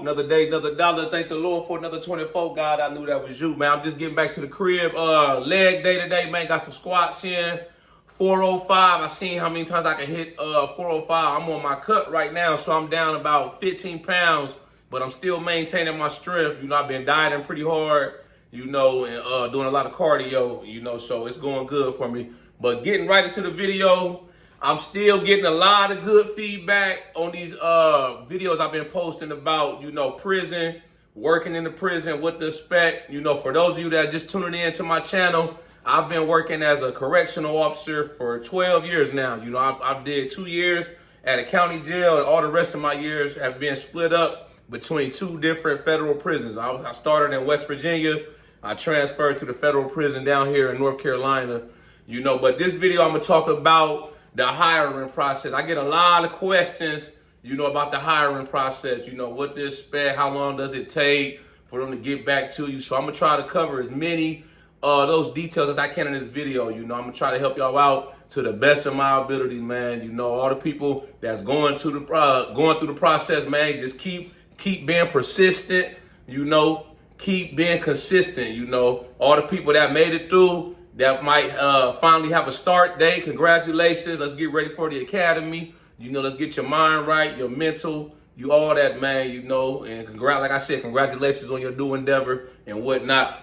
Another day, another dollar. Thank the Lord for another 24. God, I knew that was you, man. I'm just getting back to the crib. Leg day today, man. Got some squats in. 405. I seen how many times I can hit 405. I'm on my cut right now, so I'm down about 15 pounds, but I'm still maintaining my strength. You know, I've been dieting pretty hard, you know, and doing a lot of cardio, you know, so it's going good for me. But getting right into the video, I'm still getting a lot of good feedback on these videos I've been posting about, you know, prison, working in the prison, what to expect. You know, for those of you that are just tuning in to my channel, I've been working as a correctional officer for 12 years now. You know, I've did 2 years at a county jail, and all the rest of my years have been split up between 2 different federal prisons. I started in West Virginia. I transferred to the federal prison down here in North Carolina. You know, but this video I'm gonna talk about the hiring process. I get a lot of questions, you know, about the hiring process. You know, what to expect, how long does it take for them to get back to you. So I'm gonna try to cover as many those details as I can in this video. You know, I'm gonna try to help y'all out to the best of my ability, man. You know, all the people that's going through the process, man, just keep being persistent. You know, keep being consistent. You know, all the people that made it through, that might finally have a start date. Congratulations. Let's get ready for the academy. You know, let's get your mind right, your mental, you all that, man, you know. And like I said, congratulations on your new endeavor and whatnot.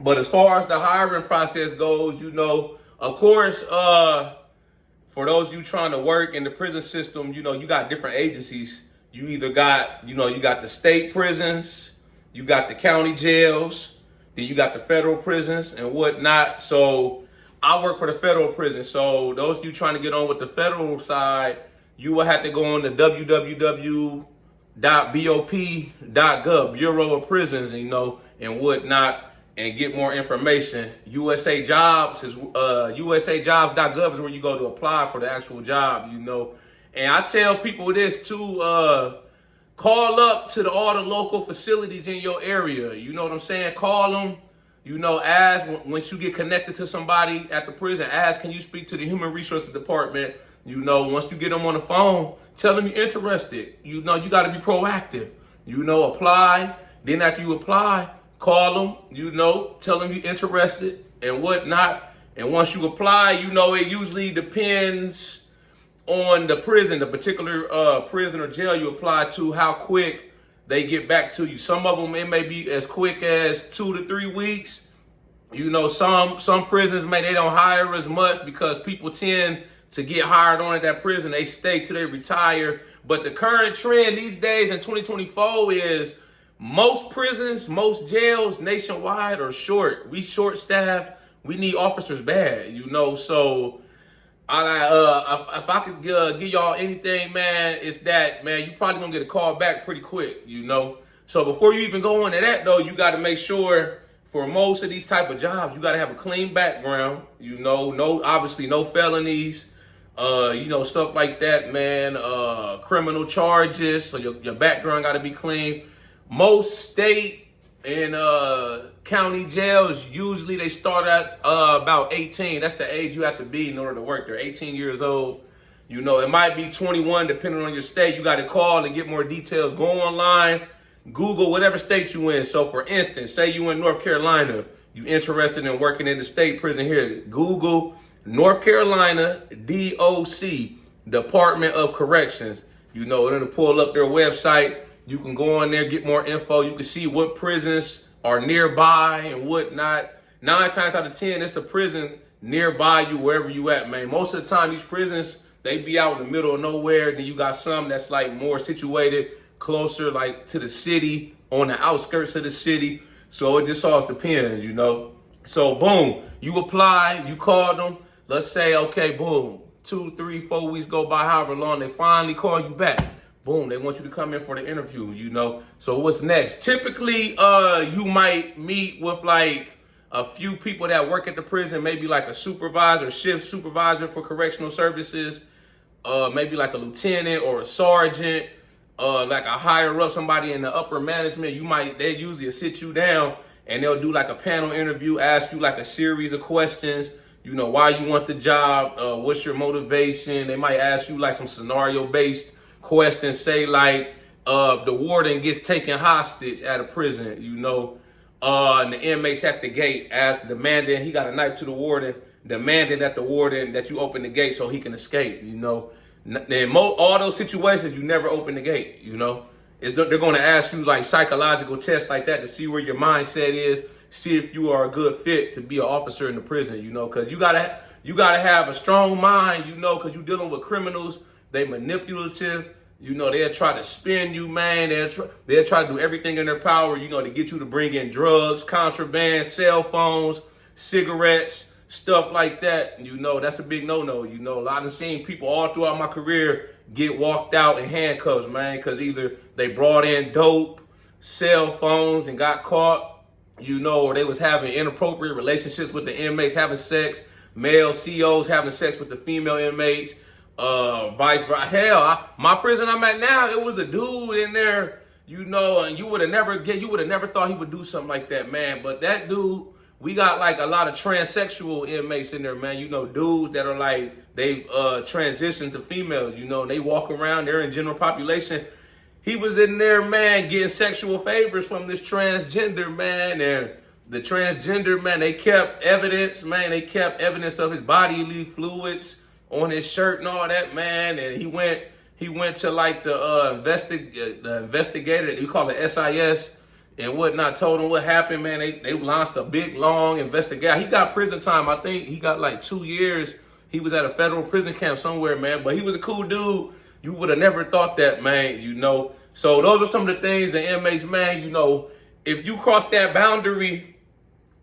But as far as the hiring process goes, you know, of course, for those of you trying to work in the prison system, you know, you got different agencies. You either got, you know, you got the state prisons, you got the county jails, then you got the federal prisons and whatnot. So I work for the federal prison. So those of you trying to get on with the federal side, you will have to go on to www.bop.gov, Bureau of Prisons, you know, and whatnot, and get more information. USA Jobs is usajobs.gov is where you go to apply for the actual job, you know. And I tell people this too, call up to all the local facilities in your area. You know what I'm saying? Call them. You know, ask once you get connected to somebody at the prison, ask, can you speak to the Human Resources Department? You know, once you get them on the phone, tell them you're interested. You know, you got to be proactive. You know, apply. Then after you apply, call them. You know, tell them you're interested and whatnot. And once you apply, you know, it usually depends on the prison, the particular prison or jail you apply to, how quick they get back to you. Some of them, it may be as quick as 2 to 3 weeks. You know, some prisons, they don't hire as much because people tend to get hired on at that prison. They stay till they retire. But the current trend these days in 2024 is most prisons, most jails nationwide are short. We short-staffed. We need officers bad, you know, so if I could give y'all anything, man, it's that, man, you probably gonna get a call back pretty quick, you know. So before you even go into that, though, you got to make sure for most of these type of jobs, you got to have a clean background, you know, obviously no felonies, you know, stuff like that, man, criminal charges. So your background got to be clean. Most state and county jails, usually they start at about 18. That's the age you have to be in order to work there. 18 years old. You know, it might be 21 depending on your state. You got to call and get more details. Go online, Google whatever state you in. So for instance, say you in North Carolina, you interested in working in the state prison here. Google North Carolina DOC, Department of Corrections. You know, it'll pull up their website. You can go on there, get more info. You can see what prisons are nearby and whatnot. 9 times out of 10, it's a prison nearby you, wherever you at, man. Most of the time, these prisons, they be out in the middle of nowhere. Then you got some that's like more situated, closer like to the city, on the outskirts of the city. So it just all depends, you know. So boom, you apply, you call them. Let's say, okay, boom, 2, 3, 4 weeks go by, however long, they finally call you back. Boom, they want you to come in for the interview, you know. So what's next? Typically, you might meet with like a few people that work at the prison, maybe like a supervisor, shift supervisor for correctional services, maybe like a lieutenant or a sergeant, like a higher up, somebody in the upper management. They usually sit you down and they'll do like a panel interview, ask you like a series of questions. You know, why you want the job, what's your motivation? They might ask you like some scenario based questions, say like, the warden gets taken hostage at a prison, and the inmates at the gate demanding, he got a knife to the warden, demanding that the warden, that you open the gate so he can escape, In all those situations, you never open the gate, They're going to ask you like psychological tests like that to see where your mindset is, see if you are a good fit to be an officer in the prison, because you gotta have a strong mind, because you're dealing with criminals. They manipulative, they'll try to spin you, man. They'll try to do everything in their power, to get you to bring in drugs, contraband, cell phones, cigarettes, stuff like that. That's a big no-no. A lot of seen people all throughout my career get walked out in handcuffs, man, because either they brought in dope, cell phones, and got caught, or they was having inappropriate relationships with the inmates, having sex, male COs having sex with the female inmates, vice versa. Hell, my prison I'm at now, it was a dude in there, and you would have never thought he would do something like that, man. But that dude, we got like a lot of transsexual inmates in there, man. Dudes that are like, they transitioned to females, they walk around, they're in general population. He was in there, man, getting sexual favors from this transgender, man. And the transgender, man, they kept evidence, man. They kept evidence of his bodily fluids on his shirt and all that, man. And he went to like the investigator, we call it SIS and whatnot, told him what happened, man. They launched a big, long investigation. He got prison time. I think he got like 2 years. He was at a federal prison camp somewhere, man. But he was a cool dude. You would have never thought that, man, So those are some of the things the inmates, man, if you cross that boundary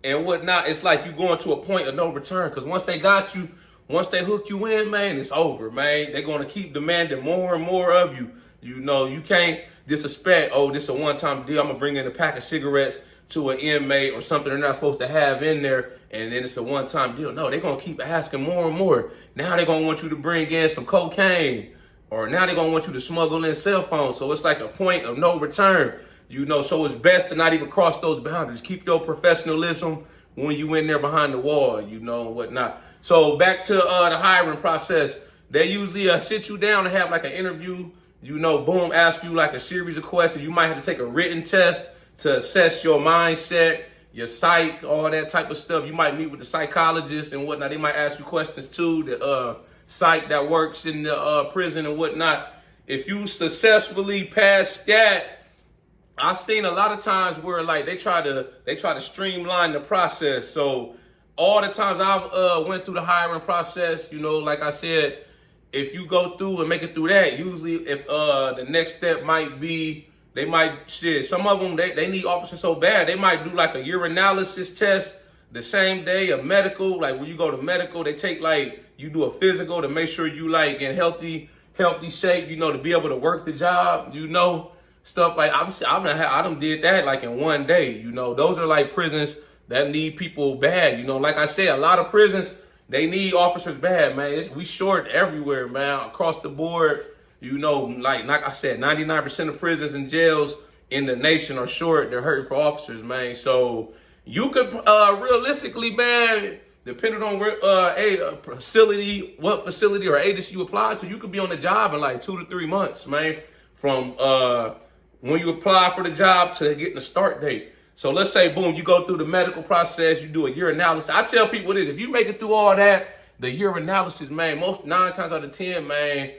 and whatnot, it's like you going to a point of no return. Because once they got you, once they hook you in, man, it's over, man. They're going to keep demanding more and more of you. You can't just expect, oh, this is a one-time deal. I'm going to bring in a pack of cigarettes to an inmate or something they're not supposed to have in there, and then it's a one-time deal. No, they're going to keep asking more and more. Now they're going to want you to bring in some cocaine, or now they're going to want you to smuggle in cell phones. So it's like a point of no return, So it's best to not even cross those boundaries. Keep your professionalism when you in there behind the wall, and whatnot. So back to the hiring process. They usually sit you down and have like an interview, boom, ask you like a series of questions. You might have to take a written test to assess your mindset, your psych, all that type of stuff. You might meet with the psychologist and whatnot. They might ask you questions too. The psych that works in the prison and whatnot. If you successfully pass that, I've seen a lot of times where like they try to streamline the process. So all the times I've went through the hiring process, like I said, if you go through and make it through that, usually if the next step might be, they might, some of them, they need officers so bad, they might do like a urinalysis test the same day, a medical, like when you go to medical, they take like, you do a physical to make sure you like in healthy shape, to be able to work the job, stuff like, I done did that like in one day, those are like prisons that need people bad, like I said, a lot of prisons, they need officers bad, man. We short everywhere, man, across the board, like I said, 99% of prisons and jails in the nation are short. They're hurting for officers, man. So you could realistically, man, depending on where what facility or agency you apply to, you could be on the job in like 2 to 3 months, man, from when you apply for the job to getting the start date. So let's say, boom, you go through the medical process, you do a urinalysis. I tell people this, if you make it through all that, the urinalysis, man, 9 times out of 10, man,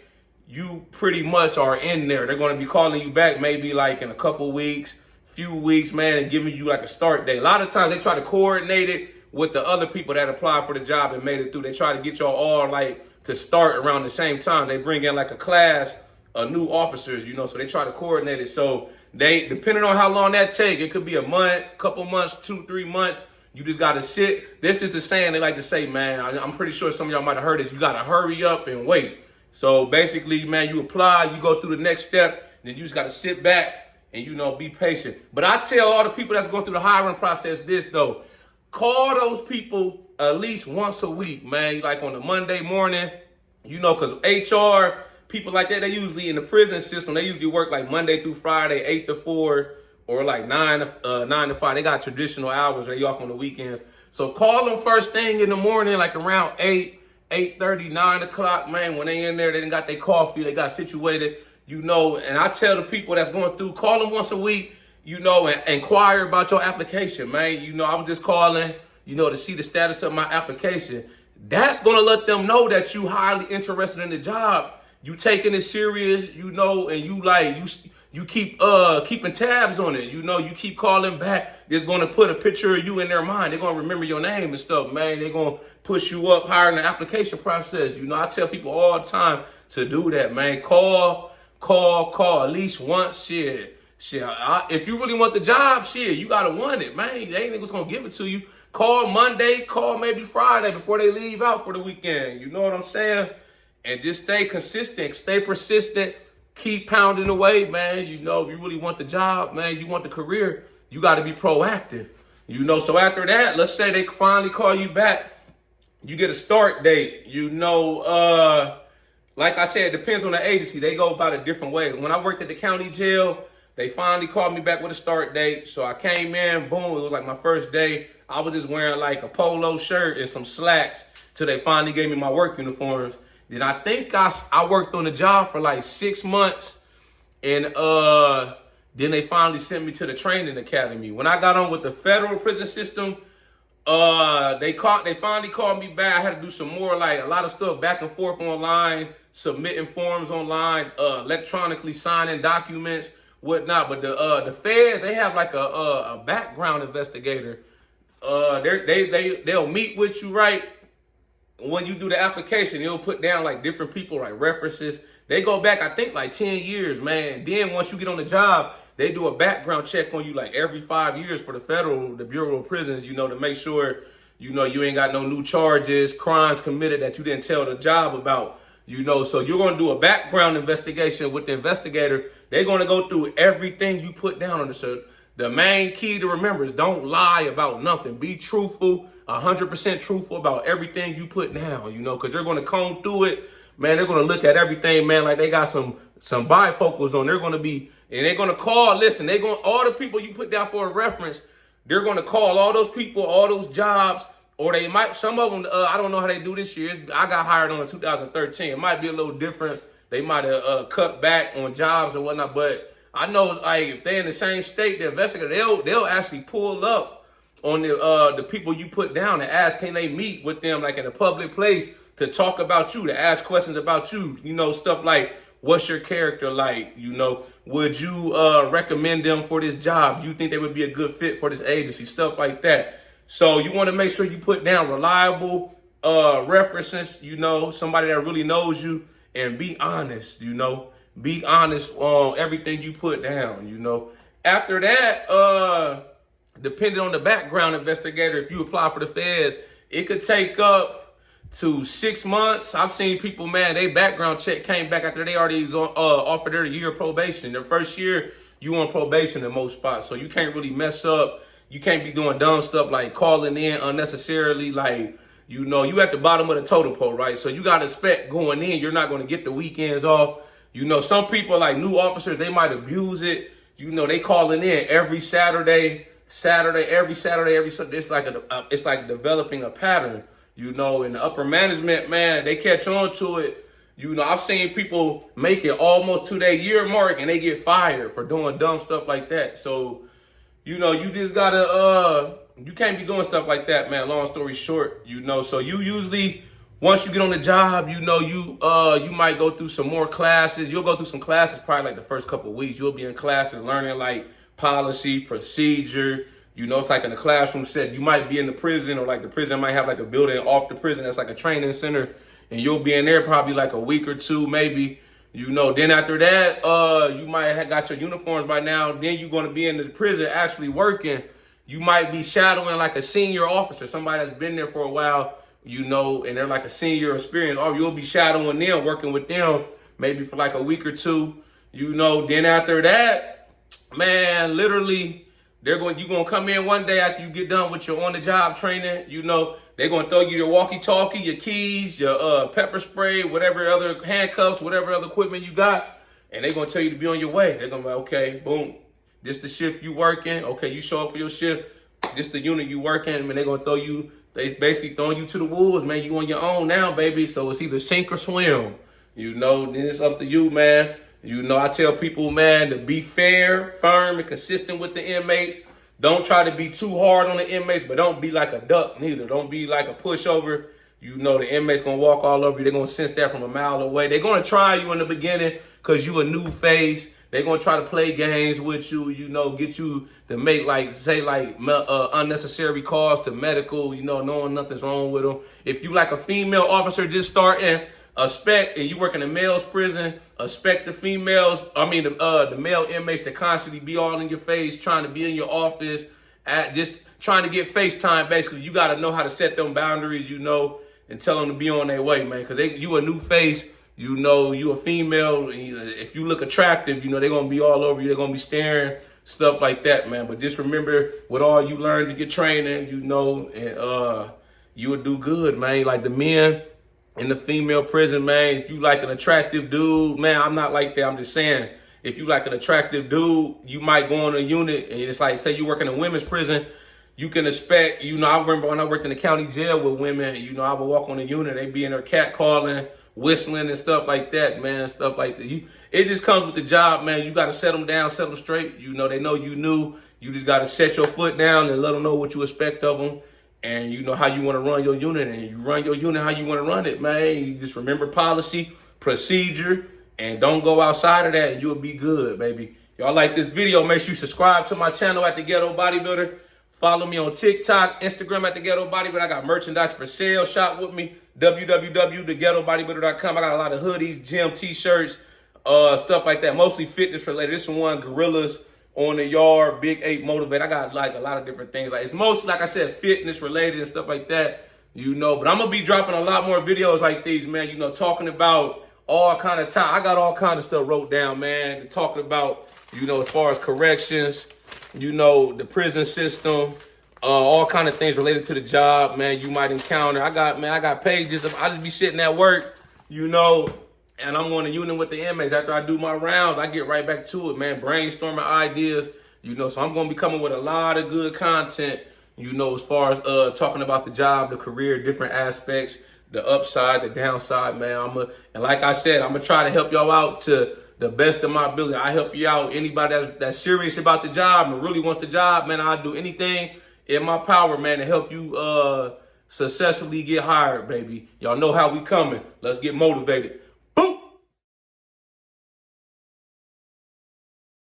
you pretty much are in there. They're going to be calling you back maybe like in a couple weeks, few weeks, man, and giving you like a start date. A lot of times they try to coordinate it with the other people that applied for the job and made it through. They try to get y'all all like to start around the same time. They bring in like a class of new officers, so they try to coordinate it. So they, depending on how long that take, it could be a month, couple months, 2, 3 months. You just got to sit. This is the saying they like to say, man. I'm pretty sure some of y'all might have heard this. You got to hurry up and wait. So basically, man, you apply, you go through the next step, then you just got to sit back and, be patient. But I tell all the people that's going through the hiring process this, though. Call those people at least once a week, man. Like on a Monday morning, because HR, people like that, they usually in the prison system, they usually work like Monday through Friday, 8 to 4, or like 9 to 5. They got traditional hours, they off on the weekends. So call them first thing in the morning, like around 8:30, 9 o'clock, man. When they in there, they done got their coffee, they got situated. you know, and I tell the people that's going through, call them once a week, you know, and inquire about your application, man. You know, I was just calling, you know, to see the status of my application. That's going to let them know that you highly interested in the job. You taking it serious, you know, and you keep keeping tabs on it. You know, you keep calling back. It's going to put a picture of you in their mind. They're going to remember your name and stuff, man. They're going to push you up higher in the application process. You know, I tell people all the time to do that, man. Call at least once. Shit. If you really want the job, shit, you got to want it, man. They ain't niggas going to give it to you. Call Monday, call maybe Friday before they leave out for the weekend. You know what I'm saying? And just stay consistent, stay persistent, keep pounding away, man. You know, if you really want the job, man, you want the career, you got to be proactive. You know, so after that, let's say they finally call you back, you get a start date. You know, like I said, it depends on the agency. They go about it different ways. When I worked at the county jail, they finally called me back with a start date. So I came in, boom, it was like my first day. I was just wearing like a polo shirt and some slacks till they finally gave me my work uniforms. Then I think I worked on the job for like 6 months, and then they finally sent me to the training academy. When I got on with the federal prison system, they finally called me back. I had to do some more, like a lot of stuff back and forth online, submitting forms online, electronically signing documents, whatnot. But the feds, they have like a background investigator. They'll meet with you, right? When you do the application, they'll put down like different people, like references. They go back, I think, like 10 years, man. Then once you get on the job, they do a background check on you like every 5 years for the Bureau of Prisons, you know, to make sure, you know, you ain't got no new charges, crimes committed that you didn't tell the job about, you know. So you're going to do a background investigation with the investigator. They're going to go through everything you put down on the shirt. The main key to remember is don't lie about nothing. Be truthful, 100% truthful about everything you put down, you know, because they're going to comb through it. Man, they're going to look at everything, man, like they got some bifocals on. They're going to be, and they're going to call, listen, all the people you put down for a reference, they're going to call all those people, all those jobs, or they might, some of them, I don't know how they do this year. I got hired on in 2013. It might be a little different. They might have cut back on jobs and whatnot, but I know, like, if they're in the same state, the investigator, they'll actually pull up on the people you put down and ask, can they meet with them, like in a public place, to talk about you, to ask questions about you, you know, stuff like, what's your character like, you know, would you recommend them for this job? You think they would be a good fit for this agency, stuff like that. So you want to make sure you put down reliable references, you know, somebody that really knows you, and be honest, you know. Be honest on everything you put down, you know. After that, depending on the background investigator, if you apply for the feds, it could take up to 6 months. I've seen people, man, they background check came back after they already was offered their year of probation. Their first year, you on probation in most spots, so you can't really mess up. You can't be doing dumb stuff like calling in unnecessarily, like, you know, you at the bottom of the totem pole, right? So you got to expect going in, you're not going to get the weekends off. You know, some people, like new officers, they might abuse it. You know, they calling in every Saturday, every Saturday. It's like developing a pattern, you know, and the upper management, man, they catch on to it. You know, I've seen people make it almost to their year mark and they get fired for doing dumb stuff like that. So, you know, you just gotta, you can't be doing stuff like that, man. Long story short, you know, so you usually, once you get on the job, you know, you might go through some more classes. You'll go through some classes probably like the first couple of weeks. You'll be in classes learning like policy, procedure. You know, it's like in a classroom set. You might be in the prison, or like the prison might have like a building off the prison that's like a training center. And you'll be in there probably like a week or two, maybe. You know, then after that, you might have got your uniforms by now. Then you're going to be in the prison actually working. You might be shadowing like a senior officer, somebody that's been there for a while, you know, and they're like a senior experience, or you'll be shadowing them, working with them maybe for like a week or two, you know. Then after that, man, literally, you're going to come in one day after you get done with your on-the-job training, you know, they're going to throw you your walkie-talkie, your keys, your pepper spray, whatever other handcuffs, whatever other equipment you got, and they're going to tell you to be on your way. They're going to be like, okay, boom, this the shift you working, okay, you show up for your shift, this the unit you working, and they're going to they basically throwing you to the wolves, man. You on your own now, baby. So it's either sink or swim, you know. Then it's up to you, man. You know, I tell people, man, to be fair, firm, and consistent with the inmates. Don't try to be too hard on the inmates, but don't be like a duck neither. Don't be like a pushover. You know, the inmates gonna walk all over you. They're gonna sense that from a mile away. They're gonna try you in the beginning because you a new face. They're gonna try to play games with you, you know, get you to make unnecessary calls to medical, you know, knowing nothing's wrong with them. If you like a female officer just starting, expect, and you work in a male's prison, expect the male inmates to constantly be all in your face, trying to be in your office, just trying to get FaceTime. Basically, you got to know how to set them boundaries, you know, and tell them to be on their way, man, because you a new face. You know, you a female. If you look attractive, you know, they're going to be all over you. They're going to be staring, stuff like that, man. But just remember what all you learned to get training, you know, and you will do good, man. Like the men in the female prison, man, if you like an attractive dude, man, I'm not like that. I'm just saying, if you like an attractive dude, you might go on a unit, and it's like, say you work in a women's prison, you can expect, you know, I remember when I worked in the county jail with women, you know, I would walk on the unit, they be in there catcalling, whistling and stuff like that, man, stuff like that. It just comes with the job, man. You got to set them down, set them straight. You know, they know you new. You just got to set your foot down and let them know what you expect of them. And you know how you want to run your unit, and you run your unit how you want to run it, man. You just remember policy, procedure, and don't go outside of that, and you'll be good, baby. Y'all like this video, make sure you subscribe to my channel at The Ghetto Bodybuilder. Follow me on TikTok, Instagram at The Ghetto Bodybuilder. I got merchandise for sale. Shop with me, www.theghettobodybuilder.com. I got a lot of hoodies, gym t-shirts, stuff like that. Mostly fitness related. This one, Gorillas on the Yard, Big 8 Motivate. I got like a lot of different things. Like, it's mostly, like I said, fitness related and stuff like that. You know, but I'm going to be dropping a lot more videos like these, man. You know, talking about all kind of time. I got all kind of stuff wrote down, man. Talking about, you know, as far as corrections, you know, the prison system, all kind of things related to the job, man, you might encounter. I got pages of, I just be sitting at work, you know, and I'm on the unit with the inmates. After I do my rounds, I get right back to it, man, brainstorming ideas, you know, so I'm going to be coming with a lot of good content, you know, as far as talking about the job, the career, different aspects, the upside, the downside, man. And like I said, I'm going to try to help y'all out to the best of my ability. I help you out. Anybody that's serious about the job and really wants the job, man, I'll do anything in my power, man, to help you successfully get hired, baby. Y'all know how we coming. Let's get motivated.